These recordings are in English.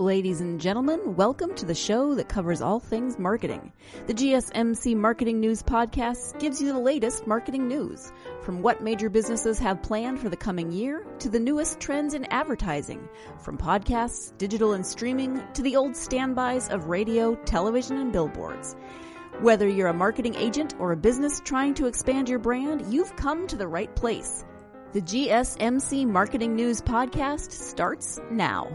Ladies and gentlemen, welcome to the show that covers all things marketing. The GSMC Marketing News Podcast gives you the latest marketing news, from what major businesses have planned for the coming year to the newest trends in advertising, from podcasts, digital and streaming, to the old standbys of radio, television, and billboards. Whether you're a marketing agent or a business trying to expand your brand, you've come to the right place. The GSMC Marketing News Podcast starts now.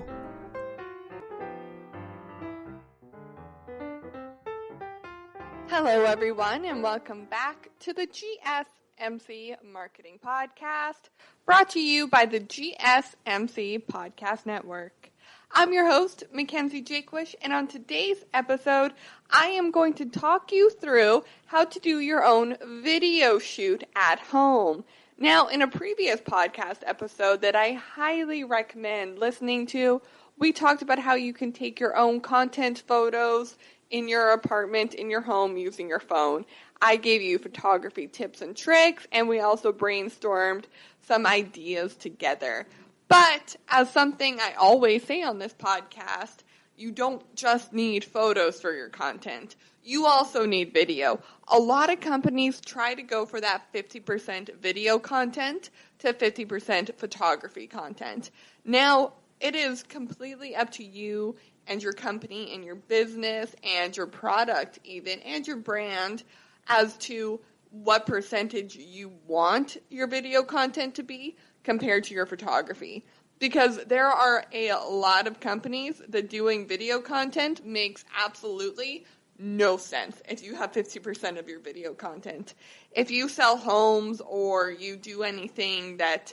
Hello, everyone, and welcome back to the GSMC Marketing Podcast, brought to you by the GSMC Podcast Network. I'm your host, Mackenzie, and on today's episode, I am going to talk you through how to do your own video shoot at home. Now, in a previous podcast episode that I highly recommend listening to, we talked about how you can take your own content photos in your apartment, in your home, using your phone. I gave you photography tips and tricks, and we also brainstormed some ideas together. But as something I always say on this podcast, you don't just need photos for your content. You also need video. A lot of companies try to go for that 50% video content to 50% photography content. Now, it is completely up to you and your company and your business and your product even and your brand as to what percentage you want your video content to be compared to your photography. Because there are a lot of companies that doing video content makes absolutely no sense if you have 50% of your video content. If you sell homes or you do anything that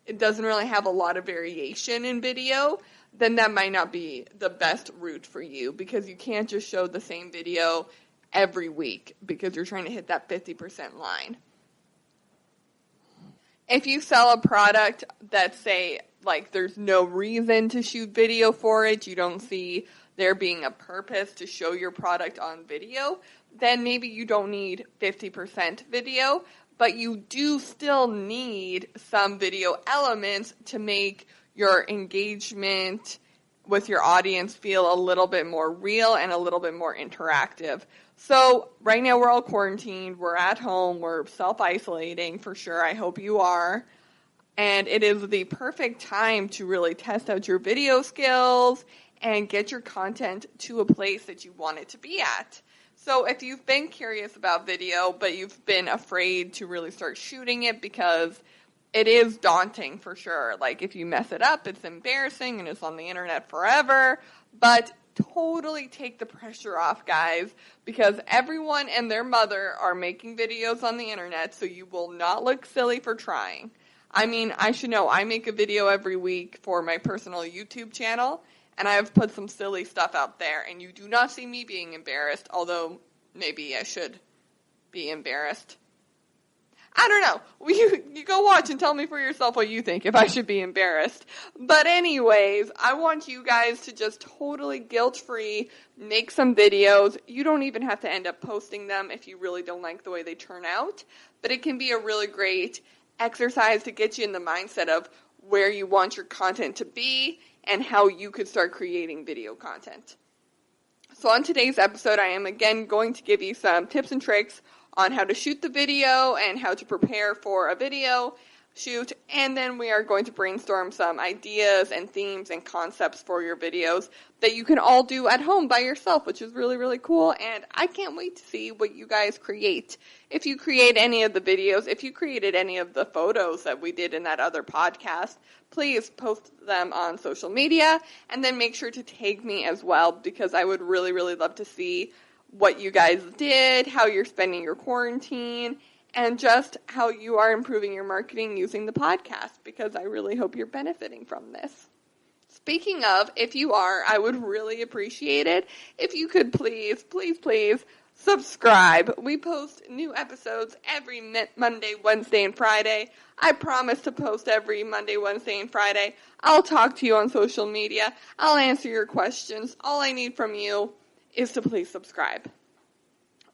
it doesn't really have a lot of variation in video, then that might not be the best route for you because you can't just show the same video every week because you're trying to hit that 50% line. If you sell a product that, say, like there's no reason to shoot video for it, you don't see there being a purpose to show your product on video, then maybe you don't need 50% video, but you do still need some video elements to make your engagement with your audience feel a little bit more real and a little bit more interactive. So right now we're all quarantined, we're at home, we're self-isolating for sure, I hope you are. And it is the perfect time to really test out your video skills and get your content to a place that you want it to be at. So if you've been curious about video, but you've been afraid to really start shooting it because it is daunting for sure. Like if you mess it up, it's embarrassing and it's on the internet forever. But totally take the pressure off, guys, because everyone and their mother are making videos on the internet, so you will not look silly for trying. I mean, I should know, I make a video every week for my personal YouTube channel, and I have put some silly stuff out there, and you do not see me being embarrassed, although maybe I should be embarrassed. I don't know. You go watch and tell me for yourself what you think, if I should be embarrassed. But anyways, I want you guys to just totally guilt-free make some videos. You don't even have to end up posting them if you really don't like the way they turn out. But it can be a really great exercise to get you in the mindset of where you want your content to be and how you could start creating video content. So on today's episode, I am again going to give you some tips and tricks on how to shoot the video and how to prepare for a video shoot, and then we are going to brainstorm some ideas and themes and concepts for your videos that you can all do at home by yourself, which is really, really cool, and I can't wait to see what you guys create. If you create any of the videos, if you created any of the photos that we did in that other podcast, please post them on social media, and then make sure to tag me as well, because I would really, really love to see what you guys did, how you're spending your quarantine, and just how you are improving your marketing using the podcast, because I really hope you're benefiting from this. Speaking of, if you are, I would really appreciate it if you could please subscribe. We post new episodes every Monday, Wednesday, and Friday. I promise to post every Monday, Wednesday, and Friday. I'll talk to you on social media. I'll answer your questions. All I need from you is to please subscribe.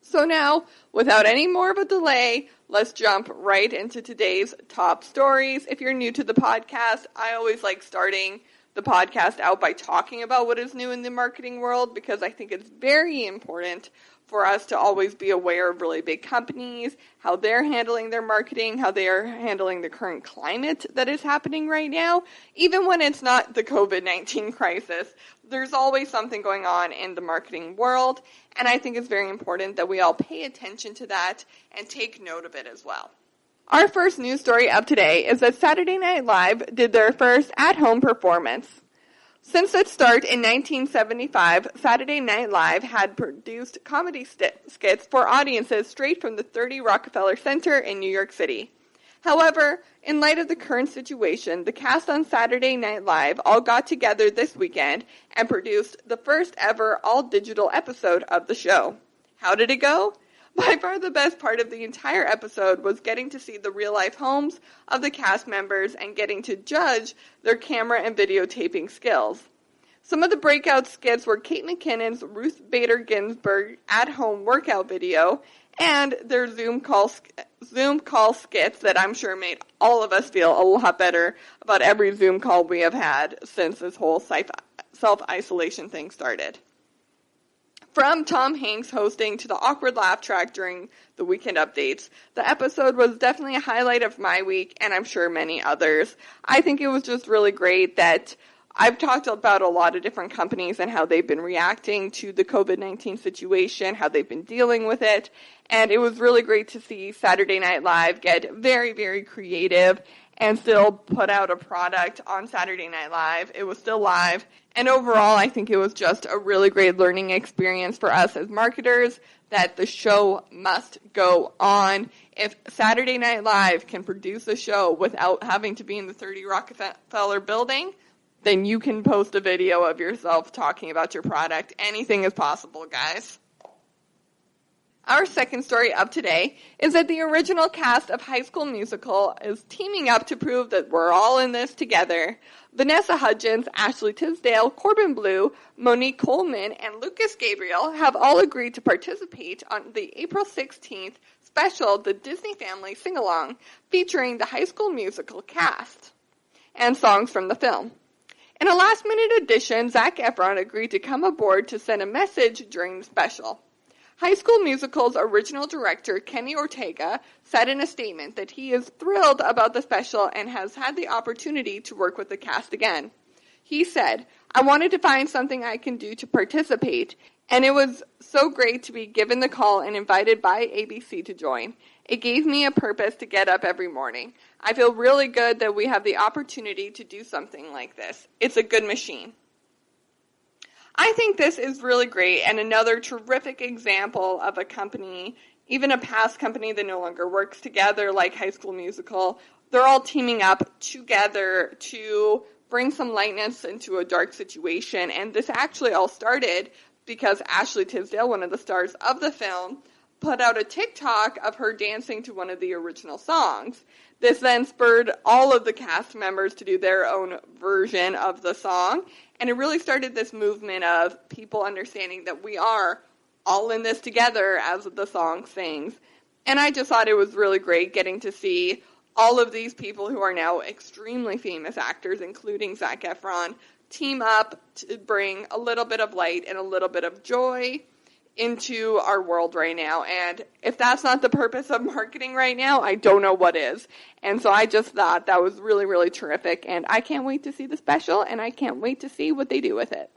So now, without any more of a delay, let's jump right into today's top stories. If you're new to the podcast, I always like starting the podcast out by talking about what is new in the marketing world, because I think it's very important for us to always be aware of really big companies, how they're handling their marketing, how they are handling the current climate that is happening right now. Even when it's not the COVID-19 crisis, there's always something going on in the marketing world, and I think it's very important that we all pay attention to that and take note of it as well. Our first news story of today is that Saturday Night Live did their first at-home performance. Since its start in 1975, Saturday Night Live had produced comedy skits for audiences straight from the 30 Rockefeller Center in New York City. However, in light of the current situation, the cast on Saturday Night Live all got together this weekend and produced the first ever all-digital episode of the show. How did it go? By far the best part of the entire episode was getting to see the real-life homes of the cast members and getting to judge their camera and videotaping skills. Some of the breakout skits were Kate McKinnon's Ruth Bader Ginsburg at-home workout video and their Zoom call skits that I'm sure made all of us feel a lot better about every Zoom call we have had since this whole self-isolation thing started. From Tom Hanks hosting to the awkward laugh track during the weekend updates, the episode was definitely a highlight of my week, and I'm sure many others. I think it was just really great that I've talked about a lot of different companies and how they've been reacting to the COVID-19 situation, how they've been dealing with it, and it was really great to see Saturday Night Live get very, very creative and still put out a product on Saturday Night Live. It was still live. And overall, I think it was just a really great learning experience for us as marketers that the show must go on. If Saturday Night Live can produce a show without having to be in the 30 Rockefeller building, then you can post a video of yourself talking about your product. Anything is possible, guys. Our second story of today is that the original cast of High School Musical is teaming up to prove that we're all in this together. Vanessa Hudgens, Ashley Tisdale, Corbin Bleu, Monique Coleman, and Lucas Gabriel have all agreed to participate on the April 16th special The Disney Family Sing-Along, featuring the High School Musical cast and songs from the film. In a last-minute addition, Zac Efron agreed to come aboard to send a message during the special. High School Musical's original director, Kenny Ortega, said in a statement that he is thrilled about the special and has had the opportunity to work with the cast again. He said, "I wanted to find something I can do to participate, and it was so great to be given the call and invited by ABC to join. It gave me a purpose to get up every morning. I feel really good that we have the opportunity to do something like this. It's a good machine." I think this is really great and another terrific example of a company, even a past company that no longer works together like High School Musical. They're all teaming up together to bring some lightness into a dark situation. And this actually all started because Ashley Tisdale, one of the stars of the film, put out a TikTok of her dancing to one of the original songs. This then spurred all of the cast members to do their own version of the song, and it really started this movement of people understanding that we are all in this together as the song sings. And I just thought it was really great getting to see all of these people who are now extremely famous actors, including Zac Efron, team up to bring a little bit of light and a little bit of joy into our world right now. And if that's not the purpose of marketing right now, I don't know what is. And so I just thought that was really, really terrific. And I can't wait to see the special, and I can't wait to see what they do with it.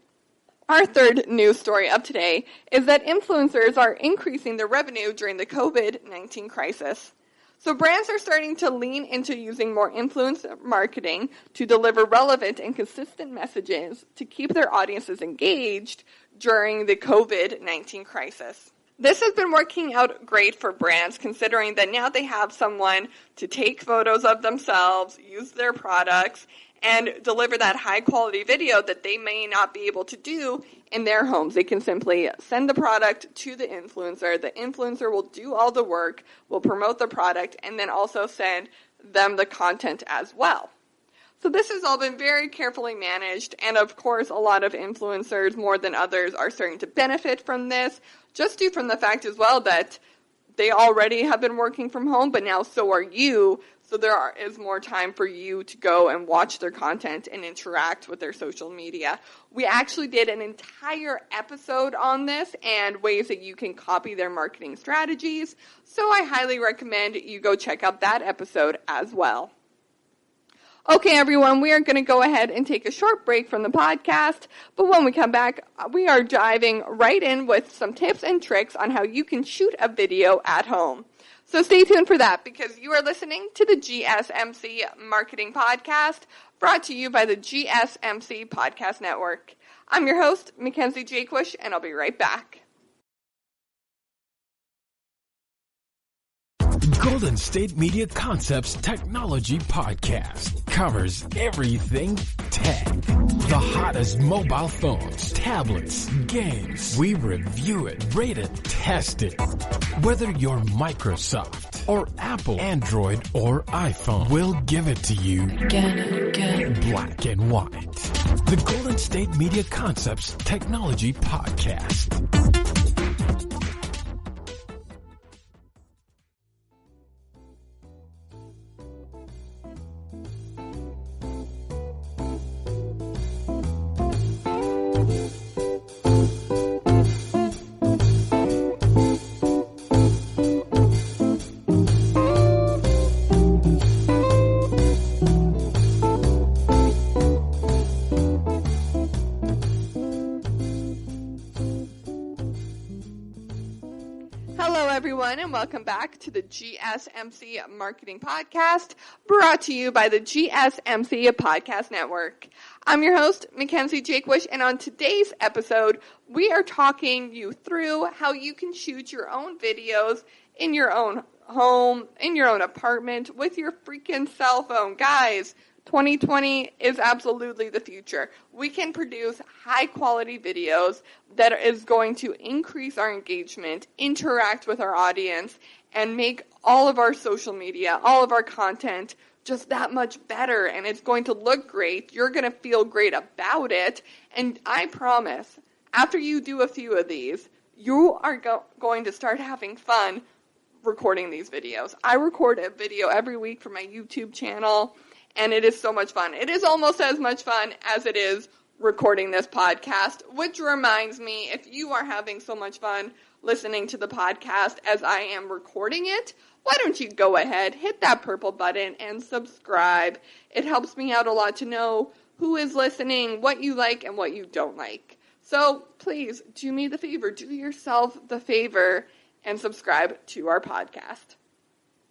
Our third news story of today is that influencers are increasing their revenue during the COVID-19 crisis. So brands are starting to lean into using more influencer marketing to deliver relevant and consistent messages to keep their audiences engaged during the COVID-19 crisis. This has been working out great for brands, considering that now they have someone to take photos of themselves, use their products, and deliver that high-quality video that they may not be able to do in their homes. They can simply send the product to the influencer. The influencer will do all the work, will promote the product, and then also send them the content as well. So this has all been very carefully managed, and of course a lot of influencers, more than others, are starting to benefit from this, just due from the fact as well that they already have been working from home, but now so are you. So there is more time for you to go and watch their content and interact with their social media. We actually did an entire episode on this and ways that you can copy their marketing strategies. So I highly recommend you go check out that episode as well. Okay, everyone, we are going to go ahead and take a short break from the podcast. But when we come back, we are diving right in with some tips and tricks on how you can shoot a video at home. So stay tuned for that, because you are listening to the GSMC Marketing Podcast, brought to you by the GSMC Podcast Network. I'm your host, Mackenzie Jaquish, and I'll be right back. Golden State Media Concepts Technology Podcast covers everything tech. The hottest mobile phones, tablets, games. We review it, rate it, test it. Whether you're Microsoft or Apple, Android or iPhone, we'll give it to you again and again, black and white. The Golden State Media Concepts Technology Podcast. Everyone, and welcome back to the GSMC Marketing Podcast, brought to you by the GSMC Podcast Network. I'm your host, Mackenzie Jaquish, and on today's episode, we are talking you through how you can shoot your own videos in your own home, in your own apartment, with your freaking cell phone. Guys, 2020 is absolutely the future. We can produce high-quality videos that is going to increase our engagement, interact with our audience, and make all of our social media, all of our content just that much better. And it's going to look great. You're going to feel great about it. And I promise, after you do a few of these, you are going to start having fun recording these videos. I record a video every week for my YouTube channel, and it is so much fun. It is almost as much fun as it is recording this podcast, which reminds me, if you are having so much fun listening to the podcast as I am recording it, why don't you go ahead, hit that purple button, and subscribe. It helps me out a lot to know who is listening, what you like, and what you don't like. So please, do me the favor, do yourself the favor, and subscribe to our podcast.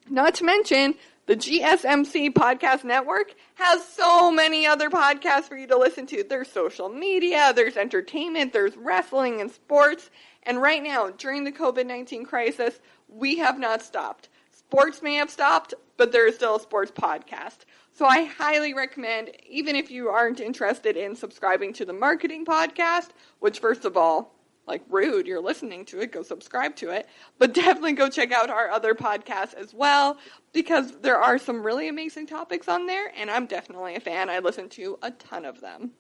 Not to mention, the GSMC Podcast Network has so many other podcasts for you to listen to. There's social media, there's entertainment, there's wrestling and sports. And right now, during the COVID-19 crisis, we have not stopped. Sports may have stopped, but there is still a sports podcast. So I highly recommend, even if you aren't interested in subscribing to the marketing podcast, which first of all, like rude, you're listening to it, go subscribe to it. But definitely go check out our other podcasts as well, because there are some really amazing topics on there, and I'm definitely a fan. I listen to a ton of them.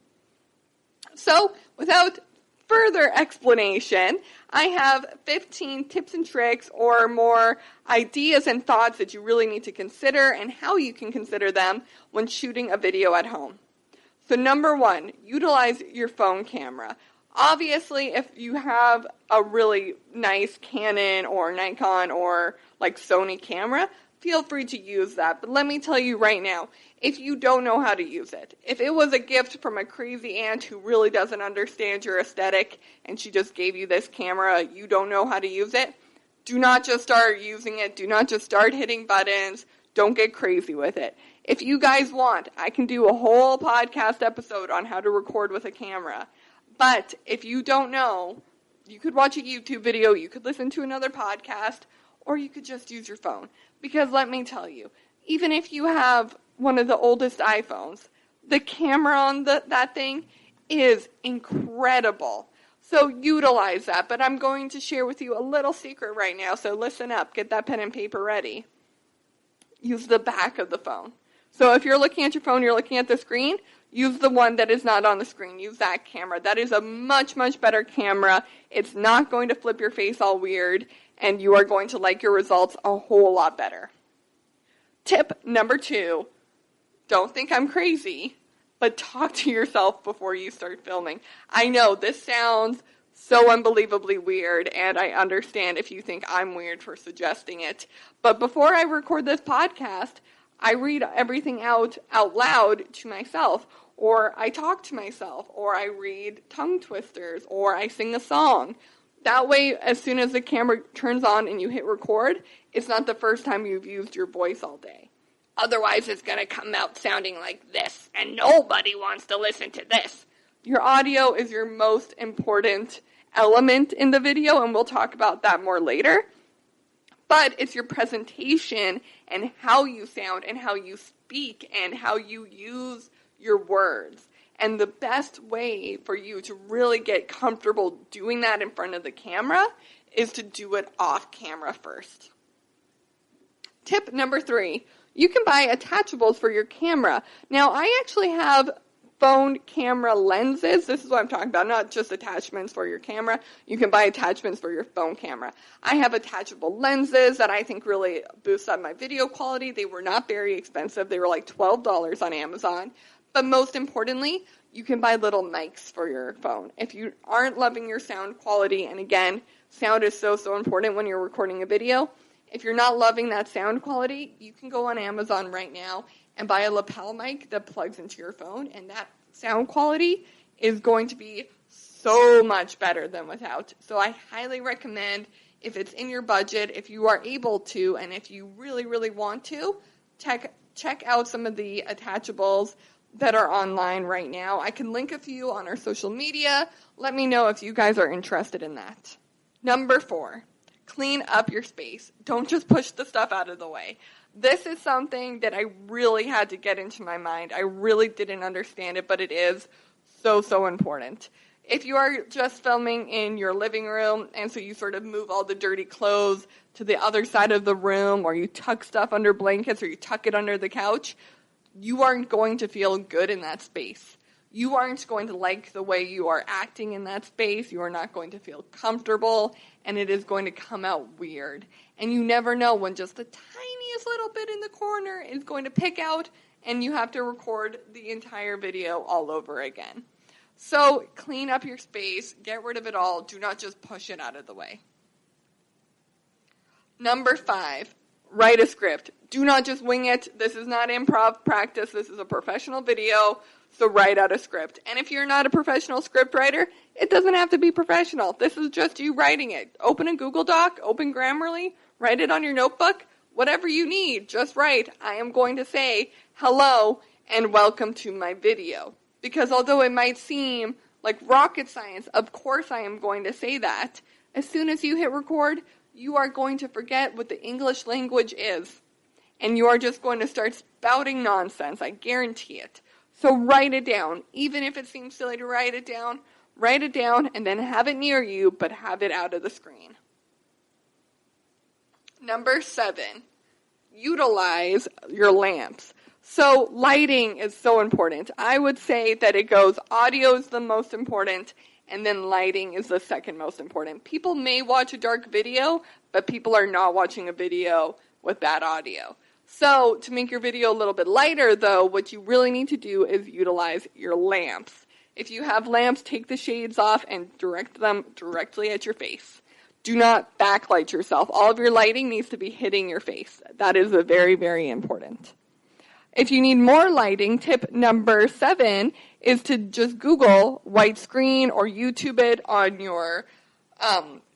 So, without further explanation, I have 15 tips and tricks or more ideas and thoughts that you really need to consider and how you can consider them when shooting a video at home. So number 1, utilize your phone camera. Obviously, if you have a really nice Canon or Nikon or like Sony camera, feel free to use that. But let me tell you right now, if you don't know how to use it, if it was a gift from a crazy aunt who really doesn't understand your aesthetic and she just gave you this camera, you don't know how to use it, do not just start using it. Do not just start hitting buttons. Don't get crazy with it. If you guys want, I can do a whole podcast episode on how to record with a camera. But if you don't know, you could watch a YouTube video, you could listen to another podcast, or you could just use your phone. Because let me tell you, even if you have one of the oldest iPhones, the camera on that thing is incredible. So utilize that. But I'm going to share with you a little secret right now, so listen up. Get that pen and paper ready. Use the back of the phone. So if you're looking at your phone, you're looking at the screen, use the one that is not on the screen. Use that camera. That is a much, much better camera. It's not going to flip your face all weird, and you are going to like your results a whole lot better. Tip number 2, don't think I'm crazy, but talk to yourself before you start filming. I know this sounds so unbelievably weird, and I understand if you think I'm weird for suggesting it. But before I record this podcast, I read everything out loud to myself, or I talk to myself, or I read tongue twisters, or I sing a song. That way, as soon as the camera turns on and you hit record, it's not the first time you've used your voice all day. Otherwise, it's going to come out sounding like this, and nobody wants to listen to this. Your audio is your most important element in the video, and we'll talk about that more later. But it's your presentation and how you sound and how you speak and how you use your words. And the best way for you to really get comfortable doing that in front of the camera is to do it off camera first. Tip number 3, you can buy attachables for your camera. Now, I actually have phone camera lenses. This is what I'm talking about, not just attachments for your camera. You can buy attachments for your phone camera. I have attachable lenses that I think really boost up my video quality. They were not very expensive. They were like $12 on Amazon. But most importantly, you can buy little mics for your phone. If you aren't loving your sound quality, and again, sound is so important when you're recording a video. If you're not loving that sound quality, you can go on Amazon right now and buy a lapel mic that plugs into your phone, and that sound quality is going to be so much better than without. So I highly recommend, if it's in your budget, if you are able to, and if you really, really want to, check out some of the attachables that are online right now. I can link a few on our social media. Let me know if you guys are interested in that. Number 4, clean up your space. Don't just push the stuff out of the way. This is something that I really had to get into my mind. I really didn't understand it, but it is so important. If you are just filming in your living room, and so you sort of move all the dirty clothes to the other side of the room, or you tuck stuff under blankets, or you tuck it under the couch, you aren't going to feel good in that space. You aren't going to like the way you are acting in that space. You are not going to feel comfortable, and it is going to come out weird. And you never know when just the tiniest little bit in the corner is going to pick out, and you have to record the entire video all over again. So clean up your space. Get rid of it all. Do not just push it out of the way. Number 5, write a script. Do not just wing it. This is not improv practice. This is a professional video, so write out a script. And if you're not a professional script writer, it doesn't have to be professional. This is just you writing it. Open a Google Doc, open Grammarly, write it on your notebook, whatever you need. Just write, I am going to say hello and welcome to my video. Because although it might seem like rocket science, of course I am going to say that. As soon as you hit record, you are going to forget what the English language is. And you are just going to start spouting nonsense. I guarantee it. So write it down. Even if it seems silly to write it down and then have it near you, but have it out of the screen. Number 7, utilize your lamps. So lighting is so important. I would say that it goes audio is the most important, and then lighting is the second most important. People may watch a dark video, but people are not watching a video with bad audio. So to make your video a little bit lighter, though, what you really need to do is utilize your lamps. If you have lamps, take the shades off and direct them directly at your face. Do not backlight yourself. All of your lighting needs to be hitting your face. That is very, very important. If you need more lighting, tip number 7 is to just Google white screen or YouTube it on your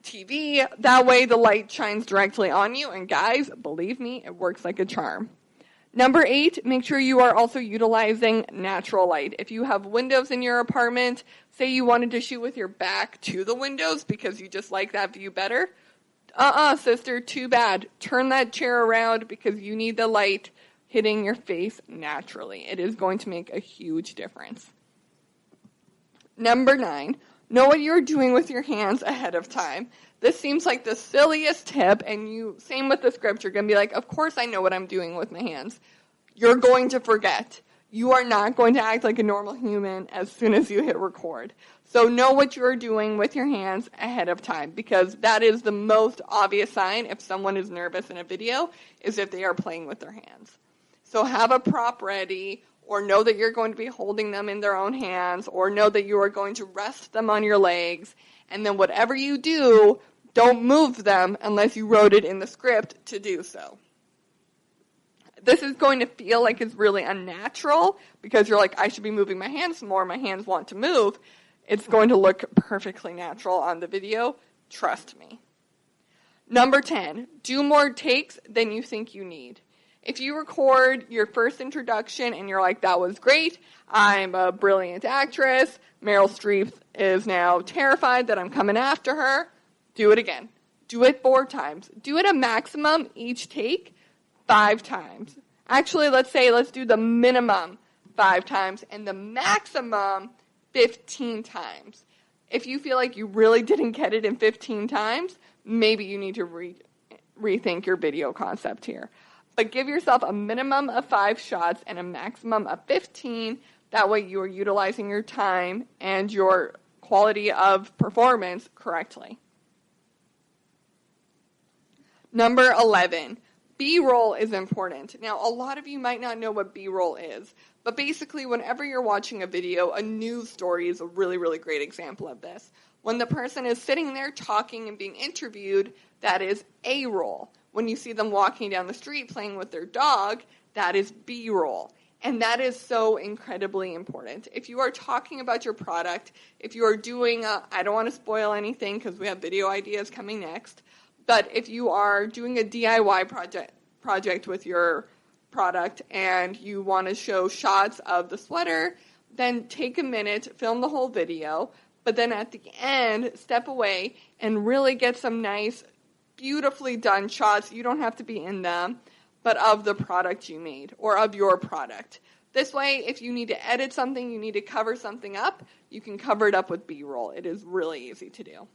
TV. That way the light shines directly on you. And guys, believe me, it works like a charm. Number 8, make sure you are also utilizing natural light. If you have windows in your apartment, say you wanted to shoot with your back to the windows because you just like that view better. Sister, too bad. Turn that chair around because you need the light hitting your face naturally. It is going to make a huge difference. Number 9, know what you're doing with your hands ahead of time. This seems like the silliest tip, and same with the script, you're going to be like, of course I know what I'm doing with my hands. You're going to forget. You are not going to act like a normal human as soon as you hit record. So know what you're doing with your hands ahead of time, because that is the most obvious sign if someone is nervous in a video, is if they are playing with their hands. So have a prop ready, or know that you're going to be holding them in their own hands, or know that you are going to rest them on your legs, and then whatever you do, don't move them unless you wrote it in the script to do so. This is going to feel like it's really unnatural, because you're like, I should be moving my hands more, my hands want to move. It's going to look perfectly natural on the video. Trust me. Number 10, do more takes than you think you need. If you record your first introduction and you're like, that was great, I'm a brilliant actress, Meryl Streep is now terrified that I'm coming after her, do it again. Do it 4 times. Do it a maximum each take 5 times. Actually, let's do the minimum 5 times and the maximum 15 times. If you feel like you really didn't get it in 15 times, maybe you need to rethink your video concept here. But give yourself a minimum of 5 shots and a maximum of 15. That way you are utilizing your time and your quality of performance correctly. Number 11, B-roll is important. Now, a lot of you might not know what B-roll is, but basically whenever you're watching a video, a news story is a really, really great example of this. When the person is sitting there talking and being interviewed, that is A-roll. When you see them walking down the street playing with their dog, that is B-roll. And that is so incredibly important. If you are talking about your product, if you are doing I don't want to spoil anything because we have video ideas coming next, but if you are doing a DIY project with your product and you want to show shots of the sweater, then take a minute, film the whole video, but then at the end, step away and really get some nice, beautifully done shots. You don't have to be in them, but of the product you made or of your product. This way, if you need to edit something, you need to cover something up, you can cover it up with B-roll. It is really easy to do.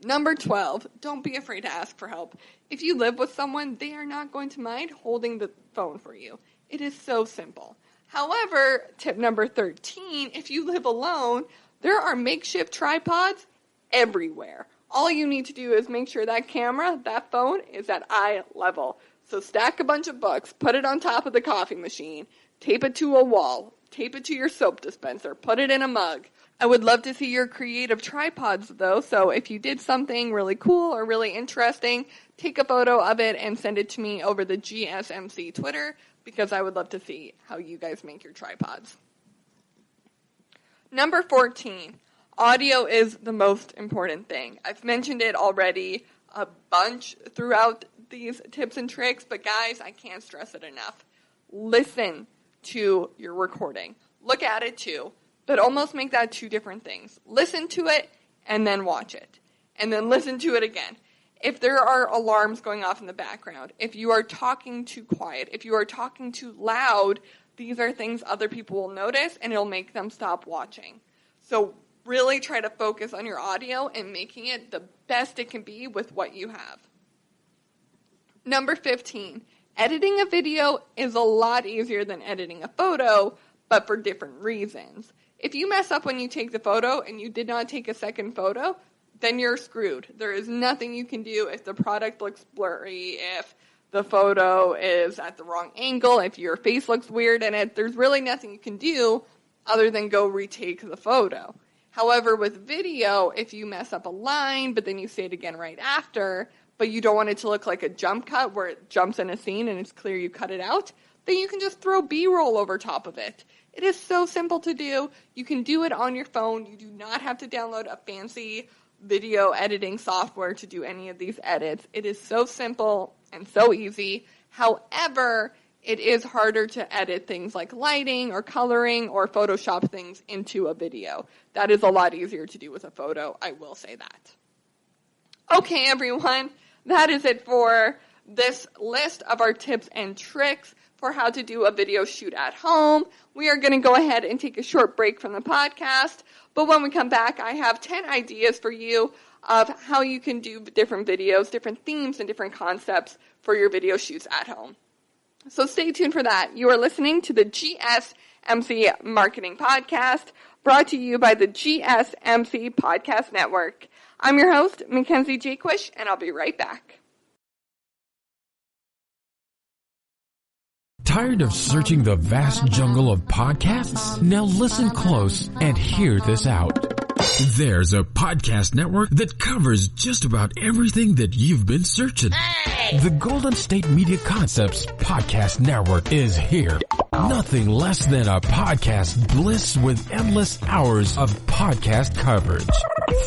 Number 12, don't be afraid to ask for help. If you live with someone, they are not going to mind holding the phone for you. It is so simple. However, tip number 13, if you live alone, there are makeshift tripods everywhere. All you need to do is make sure that camera, that phone, is at eye level. So stack a bunch of books, put it on top of the coffee machine, tape it to a wall, tape it to your soap dispenser, put it in a mug. I would love to see your creative tripods, though, so if you did something really cool or really interesting, take a photo of it and send it to me over the GSMC Twitter, because I would love to see how you guys make your tripods. Number 14, audio is the most important thing. I've mentioned it already a bunch throughout these tips and tricks, but guys, I can't stress it enough. Listen to your recording. Look at it too. But almost make that 2 different things. Listen to it and then watch it. And then listen to it again. If there are alarms going off in the background, if you are talking too quiet, if you are talking too loud, these are things other people will notice and it'll make them stop watching. So really try to focus on your audio and making it the best it can be with what you have. Number 15, editing a video is a lot easier than editing a photo, but for different reasons. If you mess up when you take the photo and you did not take a second photo, then you're screwed. There is nothing you can do if the product looks blurry, if the photo is at the wrong angle, if your face looks weird in it. There's really nothing you can do other than go retake the photo. However, with video, if you mess up a line, but then you say it again right after, but you don't want it to look like a jump cut where it jumps in a scene and it's clear you cut it out, then you can just throw B-roll over top of it. It is so simple to do. You can do it on your phone. You do not have to download a fancy video editing software to do any of these edits. It is so simple and so easy. However, it is harder to edit things like lighting or coloring or Photoshop things into a video. That is a lot easier to do with a photo, I will say that. Okay, everyone, that is it for this list of our tips and tricks for how to do a video shoot at home. We are going to go ahead and take a short break from the podcast, but when we come back, I have 10 ideas for you of how you can do different videos, different themes, and different concepts for your video shoots at home. So stay tuned for that. You are listening to the GSMC Marketing Podcast, brought to you by the GSMC Podcast Network. I'm your host, Mackenzie Jaquish, and I'll be right back. Tired of searching the vast jungle of podcasts? Now listen close and hear this out. There's a podcast network that covers just about everything that you've been searching. Hey! The Golden State Media Concepts Podcast Network is here. Nothing less than a podcast bliss with endless hours of podcast coverage.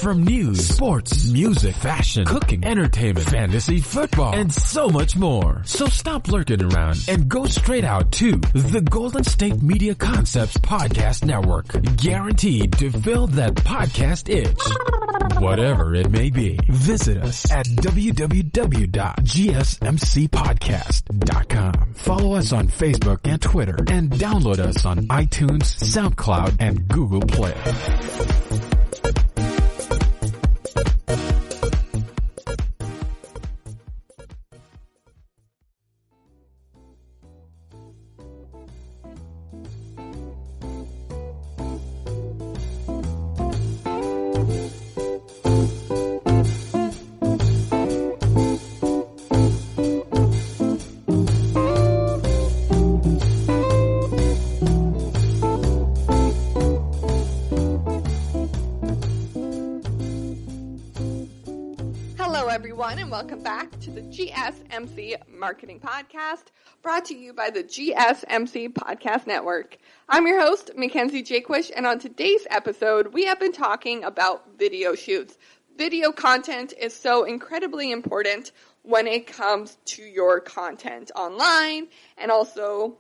From news, sports, music, fashion, cooking, entertainment, fantasy, football, and so much more. So stop lurking around and go straight out to the Golden State Media Concepts Podcast Network. Guaranteed to fill that podcast itch. Whatever it may be. Visit us at www.gsmcpodcast.com. Follow us on Facebook and Twitter and download us on iTunes, SoundCloud, and Google Play. Everyone, and welcome back to the GSMC Marketing Podcast, brought to you by the GSMC Podcast Network. I'm your host, Mackenzie Jaquish, and on today's episode, we have been talking about video shoots. Video content is so incredibly important when it comes to your content online and also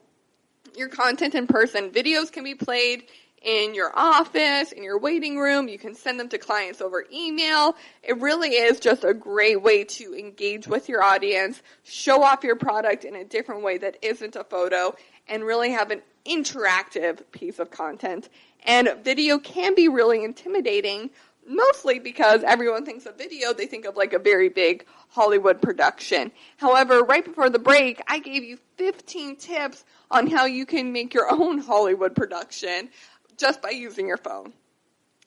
your content in person. Videos can be played in your office, in your waiting room. You can send them to clients over email. It really is just a great way to engage with your audience, show off your product in a different way that isn't a photo, and really have an interactive piece of content. And video can be really intimidating, mostly because everyone thinks of video, they think of like a very big Hollywood production. However, right before the break, I gave you 15 tips on how you can make your own Hollywood production just by using your phone.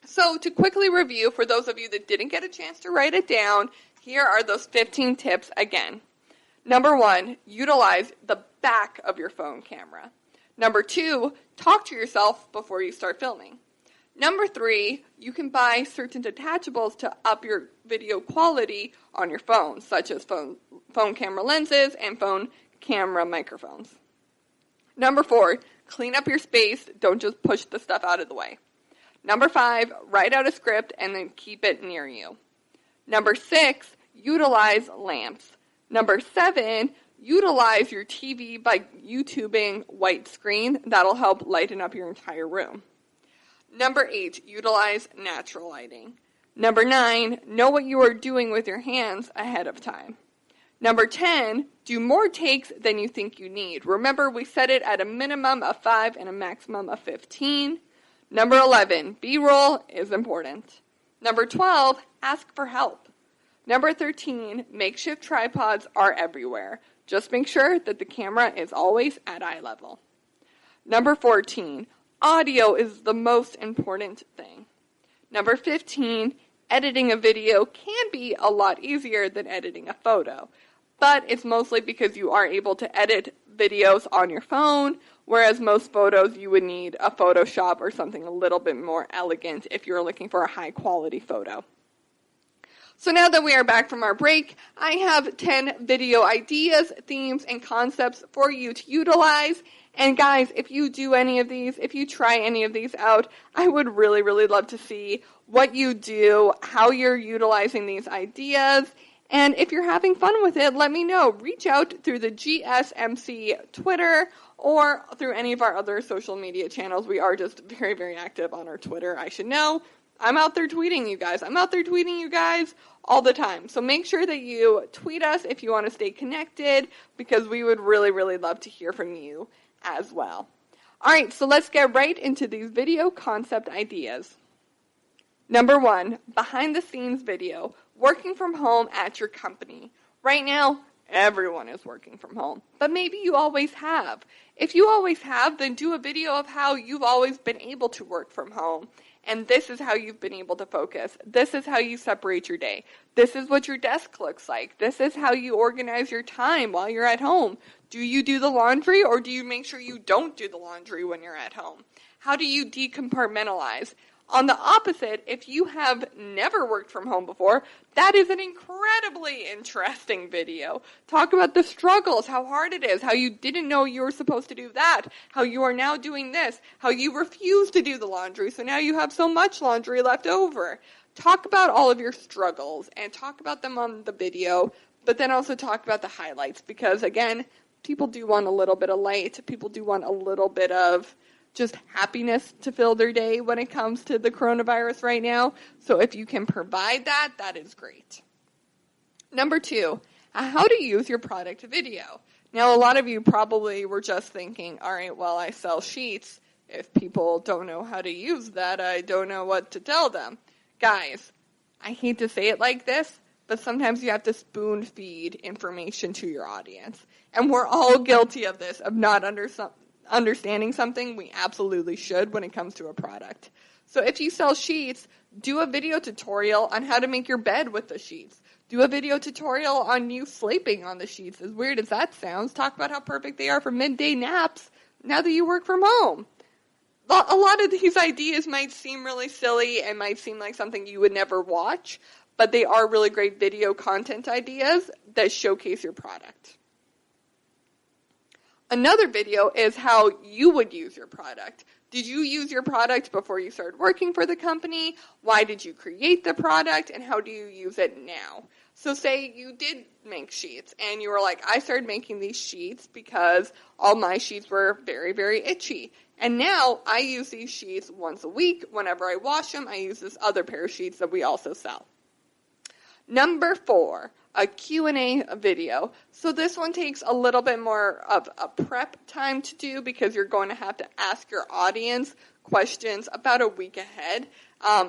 So to quickly review, for those of you that didn't get a chance to write it down, here are those 15 tips again. Number 1, utilize the back of your phone camera. Number 2, talk to yourself before you start filming. Number 3, you can buy certain detachables to up your video quality on your phone, such as phone camera lenses and phone camera microphones. Number 4, clean up your space. Don't just push the stuff out of the way. Number 5, write out a script and then keep it near you. Number 6, utilize lamps. Number 7, utilize your TV by YouTubing white screen. That'll help lighten up your entire room. Number 8, utilize natural lighting. Number 9, know what you are doing with your hands ahead of time. Number 10, do more takes than you think you need. Remember, we set it at a minimum of 5 and a maximum of 15. Number 11, B-roll is important. Number 12, ask for help. Number 13, makeshift tripods are everywhere. Just make sure that the camera is always at eye level. Number 14, audio is the most important thing. Number 15, editing a video can be a lot easier than editing a photo. But it's mostly because you are able to edit videos on your phone, whereas most photos you would need a Photoshop or something a little bit more elegant if you're looking for a high-quality photo. So now that we are back from our break, I have 10 video ideas, themes, and concepts for you to utilize. And guys, if you do any of these, if you try any of these out, I would really, really love to see what you do, how you're utilizing these ideas. And if you're having fun with it, let me know. Reach out through the GSMC Twitter or through any of our other social media channels. We are just very, very active on our Twitter, I should know. I'm out there tweeting you guys. All the time. So make sure that you tweet us if you want to stay connected, because we would really, really love to hear from you as well. All right, so let's get right into these video concept ideas. Number 1, behind the scenes video, working from home at your company. Right now, everyone is working from home, but maybe you always have. If you always have, then do a video of how you've always been able to work from home. And this is how you've been able to focus. This is how you separate your day. This is what your desk looks like. This is how you organize your time while you're at home. Do you do the laundry, or do you make sure you don't do the laundry when you're at home? How do you decompartmentalize? On the opposite, if you have never worked from home before, that is an incredibly interesting video. Talk about the struggles, how hard it is, how you didn't know you were supposed to do that, how you are now doing this, how you refuse to do the laundry, so now you have so much laundry left over. Talk about all of your struggles and talk about them on the video, but then also talk about the highlights because, again, people do want a little bit of light. People do want a little bit of just happiness to fill their day when it comes to the coronavirus right now. So if you can provide that, that is great. Number 2, how to use your product video. Now, a lot of you probably were just thinking, all right, well, I sell sheets. If people don't know how to use that, I don't know what to tell them. Guys, I hate to say it like this, but sometimes you have to spoon feed information to your audience. And we're all guilty of this, of not understanding something we absolutely should when it comes to a product. So if you sell sheets, do a video tutorial on how to make your bed with the sheets. Do a video tutorial on you sleeping on the sheets. As weird as that sounds, talk about how perfect they are for midday naps now that you work from home. A lot of these ideas might seem really silly and might seem like something you would never watch, but they are really great video content ideas that showcase your product. Another video is how you would use your product. Did you use your product before you started working for the company? Why did you create the product? And how do you use it now? So say you did make sheets and you were like, I started making these sheets because all my sheets were very, very itchy. And now I use these sheets once a week. Whenever I wash them, I use this other pair of sheets that we also sell. Number 4, a Q&A video. So this one takes a little bit more of a prep time to do because you're going to have to ask your audience questions about a week ahead.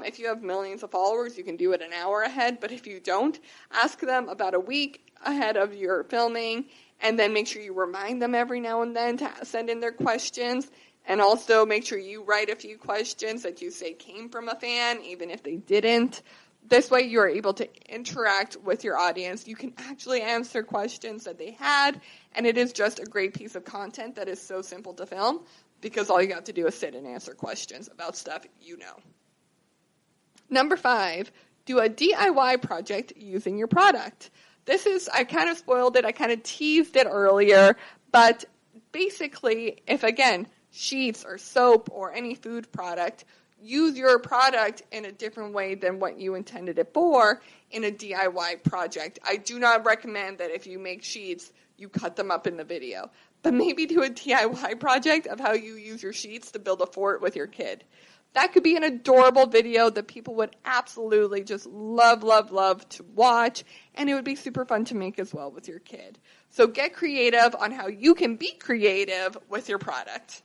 If you have millions of followers, you can do it an hour ahead, but if you don't, ask them about a week ahead of your filming, and then make sure you remind them every now and then to send in their questions, and also make sure you write a few questions that you say came from a fan, even if they didn't. This way you're able to interact with your audience. You can actually answer questions that they had, and it is just a great piece of content that is so simple to film because all you have to do is sit and answer questions about stuff you know. Number 5, do a DIY project using your product. This is, I kind of spoiled it, I kind of teased it earlier, but basically, if again, sheets or soap or any food product, use your product in a different way than what you intended it for in a DIY project. I do not recommend that if you make sheets, you cut them up in the video. But maybe do a DIY project of how you use your sheets to build a fort with your kid. That could be an adorable video that people would absolutely just love, love, love to watch, and it would be super fun to make as well with your kid. So get creative on how you can be creative with your product.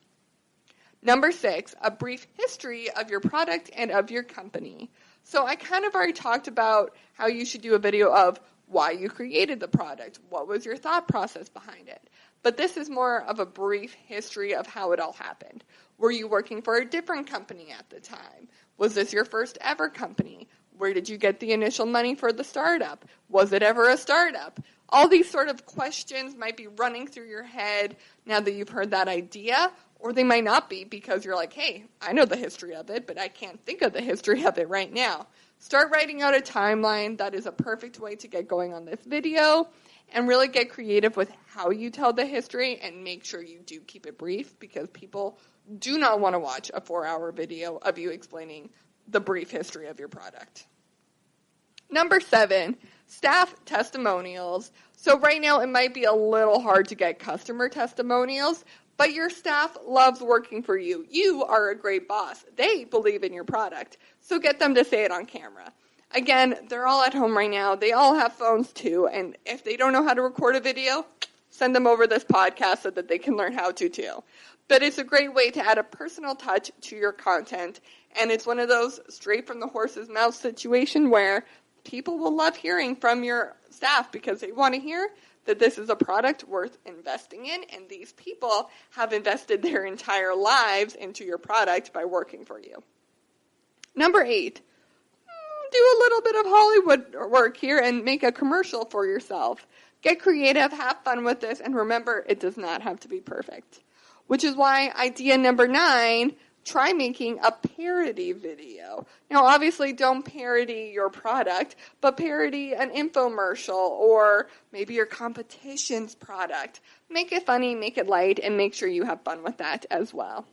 Number 6, a brief history of your product and of your company. So I kind of already talked about how you should do a video of why you created the product, what was your thought process behind it. But this is more of a brief history of how it all happened. Were you working for a different company at the time? Was this your first ever company? Where did you get the initial money for the startup? Was it ever a startup? All these sort of questions might be running through your head now that you've heard that idea, or they might not be because you're like, hey, I know the history of it, but I can't think of the history of it right now. Start writing out a timeline. That is a perfect way to get going on this video and really get creative with how you tell the history and make sure you do keep it brief because people do not want to watch a 4-hour video of you explaining the brief history of your product. Number 7, staff testimonials. So right now it might be a little hard to get customer testimonials, but your staff loves working for you. You are a great boss. They believe in your product. So get them to say it on camera. Again, they're all at home right now. They all have phones too. And if they don't know how to record a video, send them over this podcast so that they can learn how to too. But it's a great way to add a personal touch to your content. And it's one of those straight from the horse's mouth situation where people will love hearing from your staff because they want to hear that this is a product worth investing in, and these people have invested their entire lives into your product by working for you. Number 8, do a little bit of Hollywood work here and make a commercial for yourself. Get creative, have fun with this, and remember, it does not have to be perfect. Which is why idea number 9, try making a parody video. Now, obviously, don't parody your product, but parody an infomercial or maybe your competition's product. Make it funny, make it light, and make sure you have fun with that as well.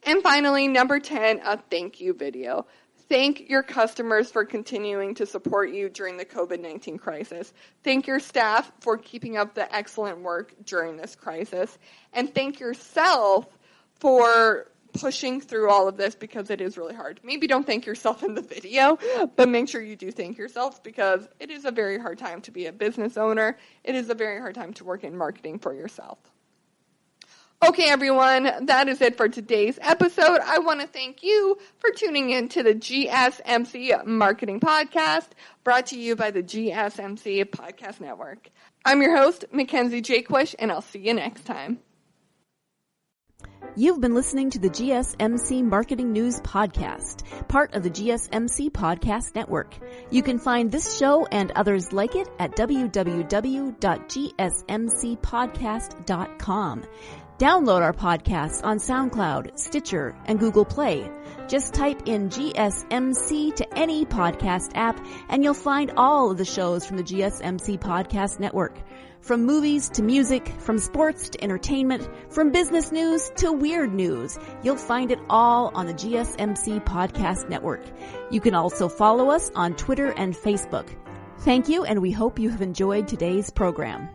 And finally, number 10, a thank you video. Thank your customers for continuing to support you during the COVID-19 crisis. Thank your staff for keeping up the excellent work during this crisis. And thank yourself for pushing through all of this because it is really hard. Maybe don't thank yourself in the video, but make sure you do thank yourself because it is a very hard time to be a business owner. It is a very hard time to work in marketing for yourself. Okay, everyone, that is it for today's episode. I want to thank you for tuning in to the GSMC Marketing Podcast, brought to you by the GSMC Podcast Network. I'm your host, Mackenzie Jaquish, and I'll see you next time. You've been listening to the GSMC Marketing News Podcast, part of the GSMC Podcast Network. You can find this show and others like it at www.gsmcpodcast.com. Download our podcasts on SoundCloud, Stitcher, and Google Play. Just type in GSMC to any podcast app, and you'll find all of the shows from the GSMC Podcast Network. From movies to music, from sports to entertainment, from business news to weird news, you'll find it all on the GSMC Podcast Network. You can also follow us on Twitter and Facebook. Thank you, and we hope you have enjoyed today's program.